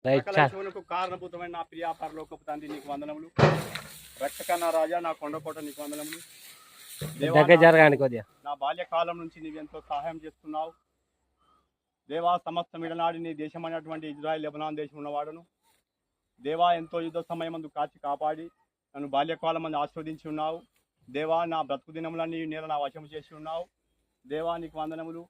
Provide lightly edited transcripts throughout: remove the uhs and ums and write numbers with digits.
సకల శివునికి కారణభూతమైన నా ప్రియా పరలోకపు తండ్రి నీకు వందనములు. రక్షకన్న రాజా నా కొండకోట నీకు వందనములు. నా బాల్యకాలం నుంచి నీవెంతో సహాయం చేస్తున్నావు దేవా. సమస్త మిడనాడి నీ దేశం అయినటువంటి ఇజ్రాయెల్ లెబనాన్ దేశం ఉన్నవాడును దేవా. ఎంతో యుద్ధ సమయమందు కాచి కాపాడి నన్ను బాల్యకాలం మంది ఆస్వాదించి ఉన్నావు దేవా. నా బ్రతుకు దినములన్నీ నేను నా వశము చేసి ఉన్నావు దేవా. నీకు వందనములు.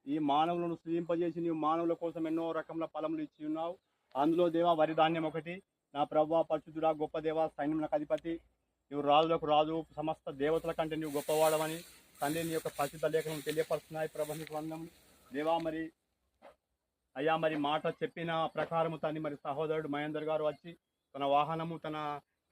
ఈ మానవులను సృజింపజేసి నీవు మానవుల కోసం ఎన్నో రకముల ఫలములు ఇచ్చి ఉన్నావు. అందులో దేవా వరి ధాన్యం ఒకటి. నా ప్రభువా పరిశుద్ధుడా గొప్ప దేవా సైన్యములకు అధిపతి నీవు రాజులకు రాజు సమస్త దేవతల కంటే నీవు గొప్పవాడవని తండ్రి నీ యొక్క పరిశుద్ధ లేఖనం తెలియపరుస్తున్నాయి ప్రభు. నీకు వందనములు దేవా. మరి అయ్యా మరి మాట చెప్పిన ప్రకారము తండ్రి మరి సహోదరుడు మహేందర్ గారు వచ్చి తన వాహనము తన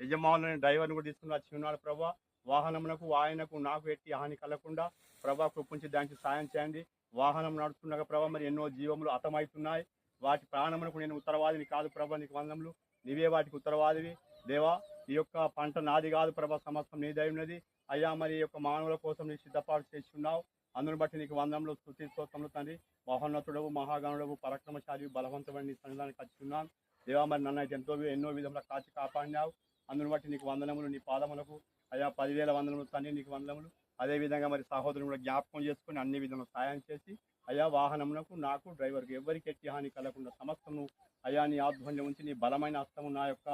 యజమానులని డ్రైవర్ని కూడా తీసుకుని వచ్చి ఉన్నాడు ప్రభా. వాహనమునకు ఆయనకు నాకు ఎట్టి హాని కలగకుండా ప్రభా కృపించి దానికి సాయం చేయండి. వాహనం నడుస్తుండగా ప్రభా మరి ఎన్నో జీవములు హతమవుతున్నాయి. వాటి ప్రాణమునకు నేను ఉత్తరవాదిని కాదు ప్రభా. నీకు వందనములు. నీవే వాటికి ఉత్తరవాదివి దేవా. ఈ యొక్క పంట నాది కాదు ప్రభా, సమస్తం నీదై ఉన్నది అయ్యా. మరి ఈ యొక్క మానవుల కోసం నీ సిద్ధపాటు చేసి ఉన్నావు. అందుని బట్టి నీకు వందనములు స్తుతి స్తోత్రములు తండ్రి. మహోన్నతుడవు మహాగణుడవు పరాక్రమశాలి బలవంతమైన నీ సన్నిధానానికి వచ్చి ఉన్నాను దేవా. మరి నన్ను అయితే ఎన్నో విధంగా కాచి కాపాడినావు. అందుని బట్టి నీకు వందనములు. నీ పాదములకు అయ్యా 10,000 వందనములు తండ్రి నీకు వందనములు. అదేవిధంగా మరి సహోదరుని కూడా జ్ఞాపకం చేసుకుని అన్ని విధంగా సాయం చేసి అయ్యా వాహనమునకు నాకు డ్రైవర్కి ఎవరికి ఎట్టి హాని కలగకుండా సమస్తము అయ్యా నీ ఆధ్వర్యం ఉంచి నీ బలమైన హస్తము నా యొక్క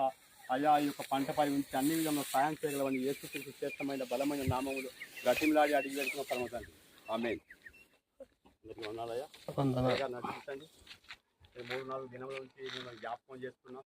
అయ్యా ఈ యొక్క పంట పై ఉంచి అన్ని విధంగా సాయం చేయగలవని యేసుక్రీస్తు శ్రేష్టమైన బలమైన నామములు గతిమిలాడి అడిగి వెళ్తున్న పరమతండ్రి ఆమేన్. నడిపించండి 3-4 దినముల నుంచి నేను జ్ఞాపకం చేస్తున్నా